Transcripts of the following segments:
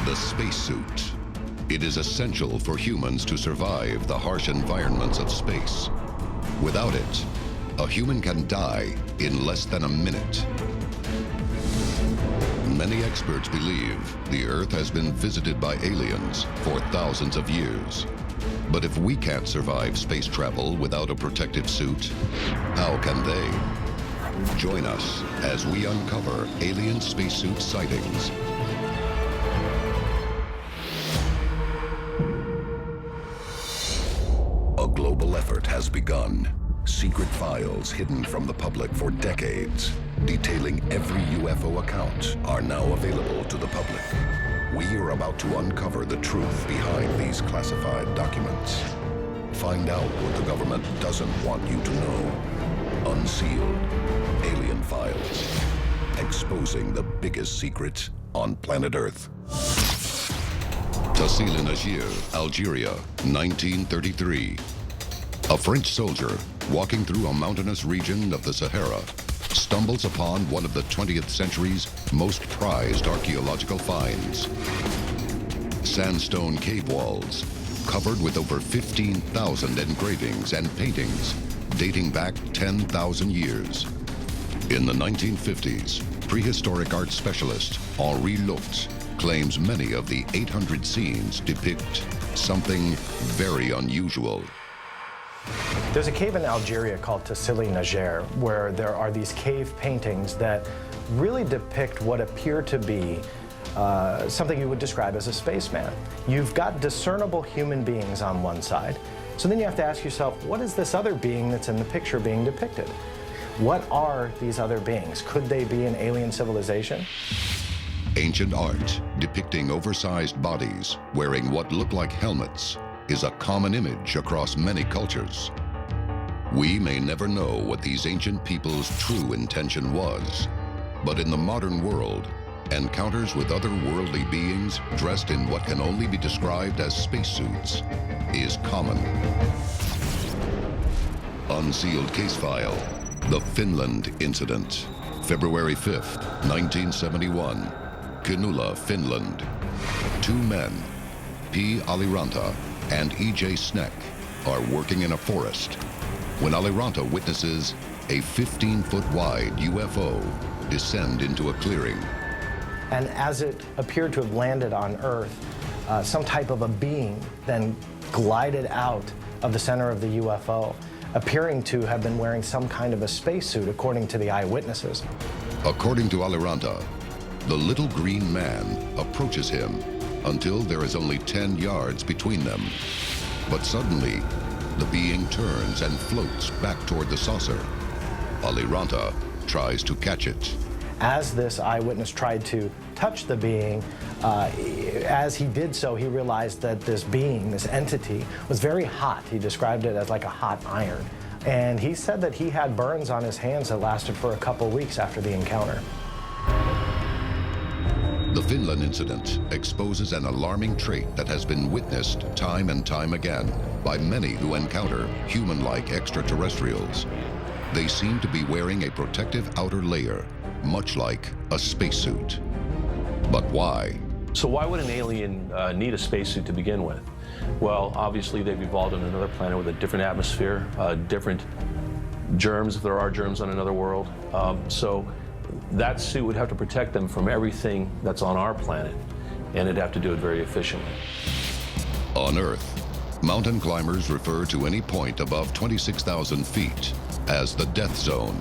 The spacesuit. It is essential for humans to survive the harsh environments of space. Without it, a human can die in less than a minute. Many experts believe the Earth has been visited by aliens for thousands of years. But if we can't survive space travel without a protective suit, how can they? Join us as we uncover alien spacesuit sightings. A global effort has begun. Secret files hidden from the public for decades, detailing every UFO account, are now available to the public. We are about to uncover the truth behind these classified documents. Find out what the government doesn't want you to know. Unsealed. Alien Files. Exposing the biggest secret on planet Earth. Unsealed in Algeria, 1933. A French soldier, walking through a mountainous region of the Sahara, stumbles upon one of the 20th century's most prized archaeological finds. Sandstone cave walls, covered with over 15,000 engravings and paintings dating back 10,000 years. In the 1950s, prehistoric art specialist Henri Lucht claims many of the 800 scenes depict something very unusual. There's a cave in Algeria called Tassili Niger where there are these cave paintings that really depict what appear to be something you would describe as a spaceman. You've got discernible human beings on one side, so then you have to ask yourself, what is this other being that's in the picture being depicted? What are these other beings? Could they be an alien civilization? Ancient art depicting oversized bodies wearing what look like helmets is a common image across many cultures. We may never know what these ancient people's true intention was, but in the modern world, encounters with otherworldly beings dressed in what can only be described as spacesuits is common. Unsealed case file, the Finland incident, February 5th, 1971, Kinula, Finland. Two men, P. Aliranta and E.J. Sneck, are working in a forest when Aliranta witnesses a 15-foot wide UFO descend into a clearing. And as it appeared to have landed on Earth, some type of a being then glided out of the center of the UFO, appearing to have been wearing some kind of a spacesuit, according to the eyewitnesses. According to Aliranta, the little green man approaches him until there is only 10 yards between them. But suddenly, the being turns and floats back toward the saucer. Aliranta tries to catch it. As this eyewitness tried to touch the being, as he did so, he realized that this being, this entity, was very hot. He described it as like a hot iron. And he said that he had burns on his hands that lasted for a couple weeks after the encounter. The Finland incident exposes an alarming trait that has been witnessed time and time again by many who encounter human-like extraterrestrials. They seem to be wearing a protective outer layer, much like a spacesuit. But why? So why would an alien need a spacesuit to begin with? Well, obviously they've evolved on another planet with a different atmosphere, different germs, if there are germs on another world. So that suit would have to protect them from everything that's on our planet, and it'd have to do it very efficiently. On Earth, mountain climbers refer to any point above 26,000 feet as the death zone,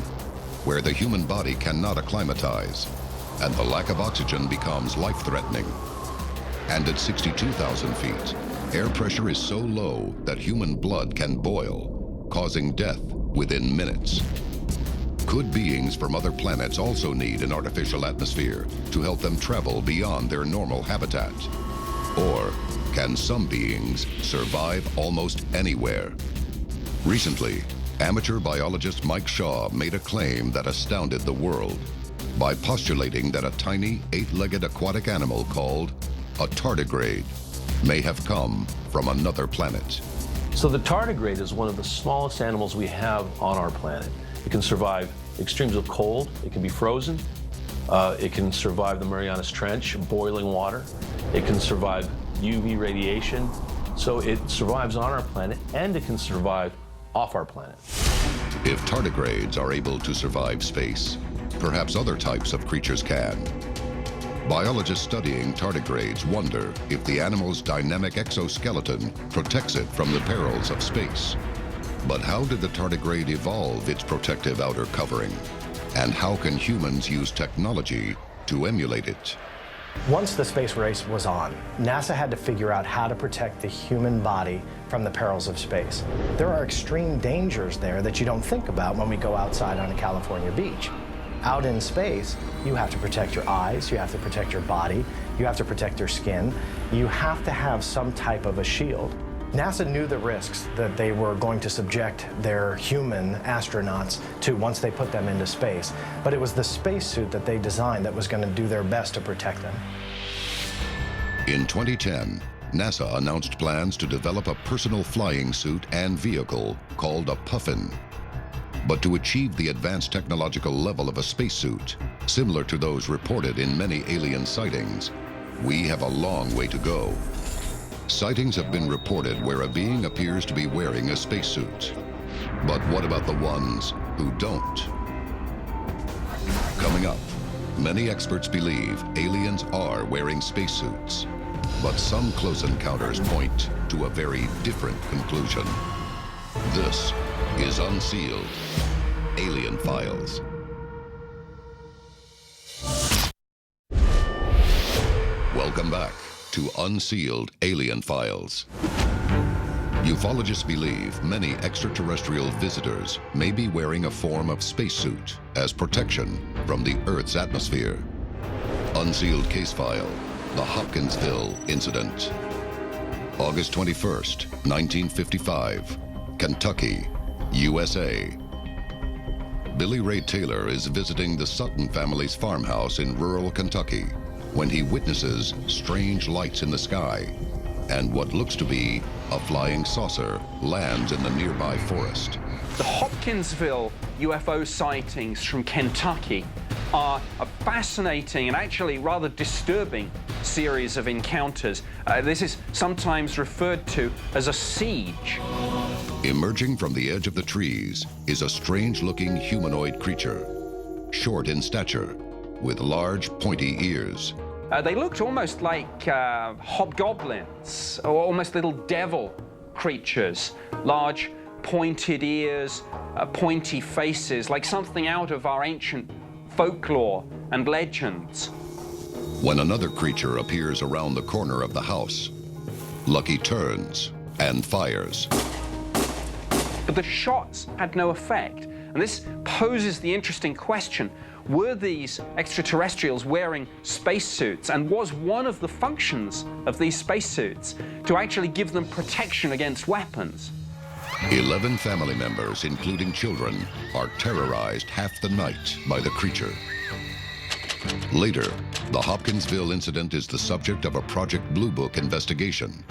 where the human body cannot acclimatize, and the lack of oxygen becomes life-threatening. And at 62,000 feet, air pressure is so low that human blood can boil, causing death within minutes. Could beings from other planets also need an artificial atmosphere to help them travel beyond their normal habitat? Or can some beings survive almost anywhere? Recently, amateur biologist Mike Shaw made a claim that astounded the world by postulating that a tiny, 8-legged aquatic animal called a tardigrade may have come from another planet. So the tardigrade is one of the smallest animals we have on our planet. It can survive extremes of cold, it can be frozen, It can survive the Marianas Trench, boiling water. It can survive UV radiation. So it survives on our planet, and it can survive off our planet. If tardigrades are able to survive space, perhaps other types of creatures can. Biologists studying tardigrades wonder if the animal's dynamic exoskeleton protects it from the perils of space. But how did the tardigrade evolve its protective outer covering? And how can humans use technology to emulate it? Once the space race was on, NASA had to figure out how to protect the human body from the perils of space. There are extreme dangers there that you don't think about when we go outside on a California beach. Out in space, you have to protect your eyes, you have to protect your body, you have to protect your skin. You have to have some type of a shield. NASA knew the risks that they were going to subject their human astronauts to once they put them into space, but it was the spacesuit that they designed that was going to do their best to protect them. In 2010, NASA announced plans to develop a personal flying suit and vehicle called a Puffin. But to achieve the advanced technological level of a spacesuit, similar to those reported in many alien sightings, we have a long way to go. Sightings have been reported where a being appears to be wearing a spacesuit. But what about the ones who don't? Coming up, many experts believe aliens are wearing spacesuits, but some close encounters point to a very different conclusion. This is Unsealed, Alien Files. Welcome back to Unsealed Alien Files. Ufologists believe many extraterrestrial visitors may be wearing a form of spacesuit as protection from the Earth's atmosphere. Unsealed case file, the Hopkinsville incident. August 21st, 1955, Kentucky, USA. Billy Ray Taylor is visiting the Sutton family's farmhouse in rural Kentucky when he witnesses strange lights in the sky, and what looks to be a flying saucer lands in the nearby forest. The Hopkinsville UFO sightings from Kentucky are a fascinating and actually rather disturbing series of encounters. This is sometimes referred to as a siege. Emerging from the edge of the trees is a strange-looking humanoid creature, short in stature, with large, pointy ears. They looked almost like hobgoblins, or almost little devil creatures. Large, pointed ears, pointy faces, like something out of our ancient folklore and legends. When another creature appears around the corner of the house, Lucky turns and fires. But the shots had no effect, and this poses the interesting question: were these extraterrestrials wearing spacesuits, and was one of the functions of these spacesuits to actually give them protection against weapons? 11 family members, including children, are terrorized half the night by the creature. Later, the Hopkinsville incident is the subject of a Project Blue Book investigation.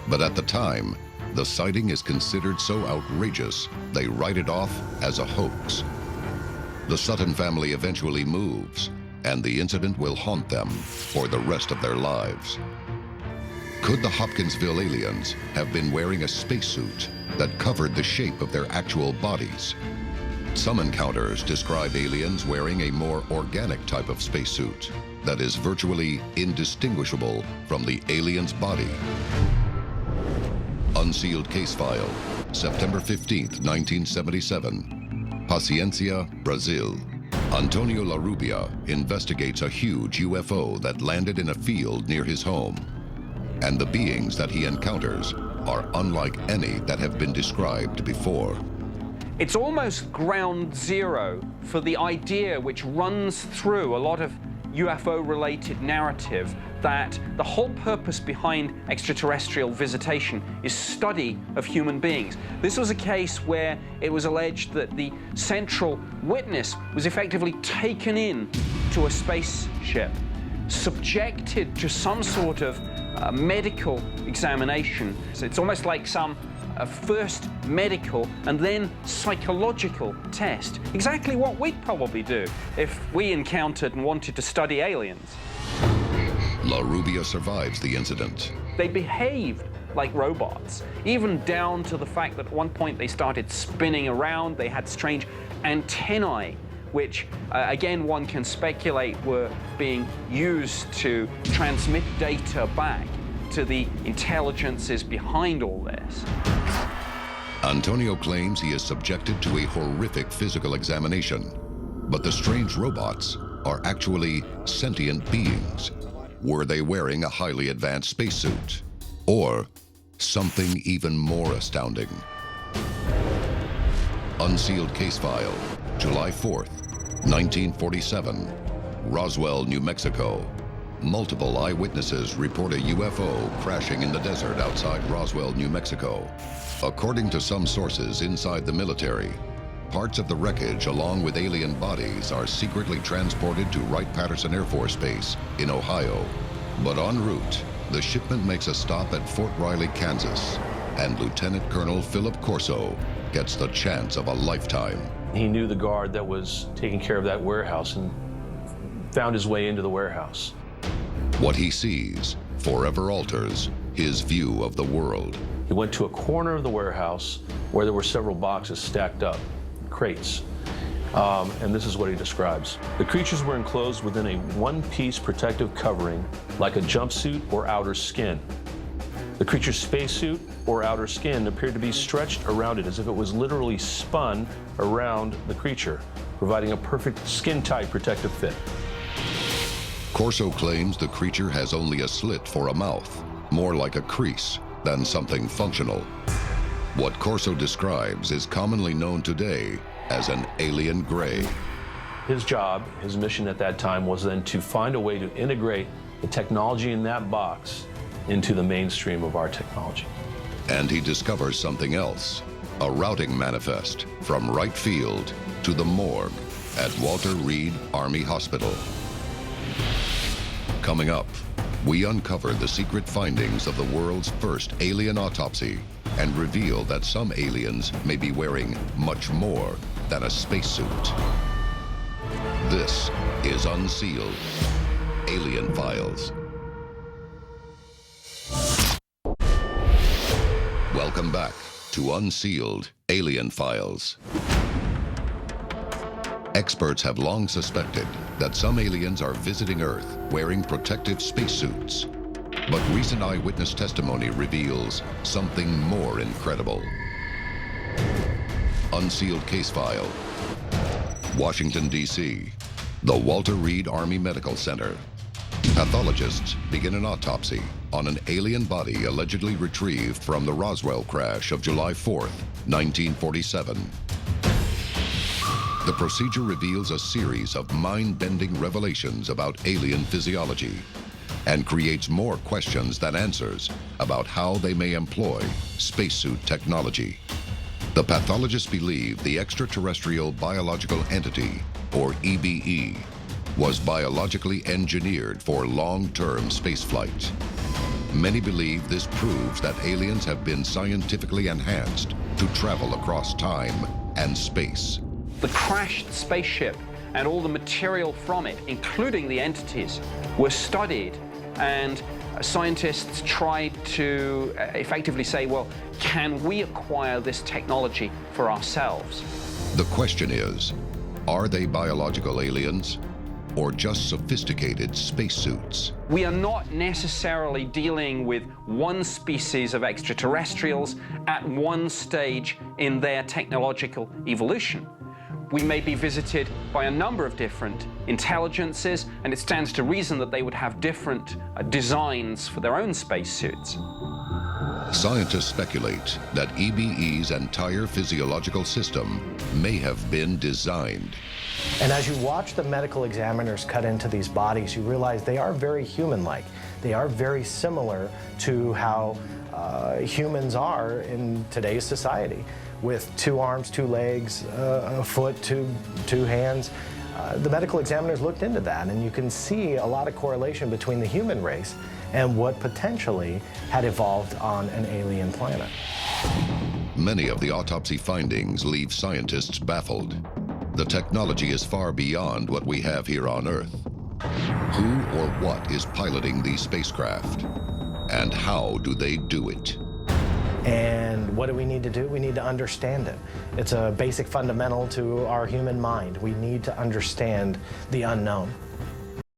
But at the time, the sighting is considered so outrageous, they write it off as a hoax. The Sutton family eventually moves, and the incident will haunt them for the rest of their lives. Could the Hopkinsville aliens have been wearing a spacesuit that covered the shape of their actual bodies? Some encounters describe aliens wearing a more organic type of spacesuit that is virtually indistinguishable from the alien's body. Unsealed case file, September 15th, 1977. Paciencia, Brazil. Antonio Larrubia investigates a huge UFO that landed in a field near his home. And the beings that he encounters are unlike any that have been described before. It's almost ground zero for the idea which runs through a lot of UFO-related narrative that the whole purpose behind extraterrestrial visitation is study of human beings. This was a case where it was alleged that the central witness was effectively taken in to a spaceship, subjected to some sort of medical examination. So it's almost like some a first medical and then psychological test. Exactly what we'd probably do if we encountered and wanted to study aliens. La Rubia survives the incident. They behaved like robots, even down to the fact that at one point they started spinning around. They had strange antennae, which, again, one can speculate were being used to transmit data back to the intelligences behind all this. Antonio claims he is subjected to a horrific physical examination, but the strange robots are actually sentient beings. Were they wearing a highly advanced spacesuit? Or something even more astounding? Unsealed case file, July 4th, 1947, Roswell, New Mexico. Multiple eyewitnesses report a UFO crashing in the desert outside Roswell, New Mexico. According to some sources inside the military, parts of the wreckage along with alien bodies are secretly transported to Wright-Patterson Air Force Base in Ohio. But en route, the shipment makes a stop at Fort Riley, Kansas, and Lieutenant Colonel Philip Corso gets the chance of a lifetime. He knew the guard that was taking care of that warehouse and found his way into the warehouse. What he sees forever alters his view of the world. He went to a corner of the warehouse where there were several boxes stacked up, crates. And this is what he describes. The creatures were enclosed within a one-piece protective covering, like a jumpsuit or outer skin. The creature's spacesuit or outer skin appeared to be stretched around it as if it was literally spun around the creature, providing a perfect skin-tight protective fit. Corso claims the creature has only a slit for a mouth, more like a crease than something functional. What Corso describes is commonly known today as an alien gray. His job, his mission at that time, was then to find a way to integrate the technology in that box into the mainstream of our technology. And he discovers something else, a routing manifest from Wright Field to the morgue at Walter Reed Army Hospital. Coming up, we uncover the secret findings of the world's first alien autopsy and reveal that some aliens may be wearing much more than a spacesuit. This is Unsealed, Alien Files. Welcome back to Unsealed, Alien Files. Experts have long suspected that some aliens are visiting Earth wearing protective spacesuits. But recent eyewitness testimony reveals something more incredible. Unsealed case file. Washington, D.C. The Walter Reed Army Medical Center. Pathologists begin an autopsy on an alien body allegedly retrieved from the Roswell crash of July 4th, 1947. The procedure reveals a series of mind-bending revelations about alien physiology and creates more questions than answers about how they may employ spacesuit technology. The pathologists believe the extraterrestrial biological entity, or EBE, was biologically engineered for long-term spaceflight. Many believe this proves that aliens have been scientifically enhanced to travel across time and space. The crashed spaceship and all the material from it, including the entities, were studied, and scientists tried to effectively say, well, can we acquire this technology for ourselves? The question is, are they biological aliens or just sophisticated spacesuits? We are not necessarily dealing with one species of extraterrestrials at one stage in their technological evolution. We may be visited by a number of different intelligences, and it stands to reason that they would have different designs for their own spacesuits. Scientists speculate that EBE's entire physiological system may have been designed. And as you watch the medical examiners cut into these bodies, you realize they are very human-like. They are very similar to how humans are in today's society, with 2 arms, 2 legs, a foot, two hands. The medical examiners looked into that, and you can see a lot of correlation between the human race and what potentially had evolved on an alien planet. Many of the autopsy findings leave scientists baffled. The technology is far beyond what we have here on Earth. Who or what is piloting these spacecraft? And how do they do it? And what do we need to do? We need to understand it. It's a basic fundamental to our human mind. We need to understand the unknown.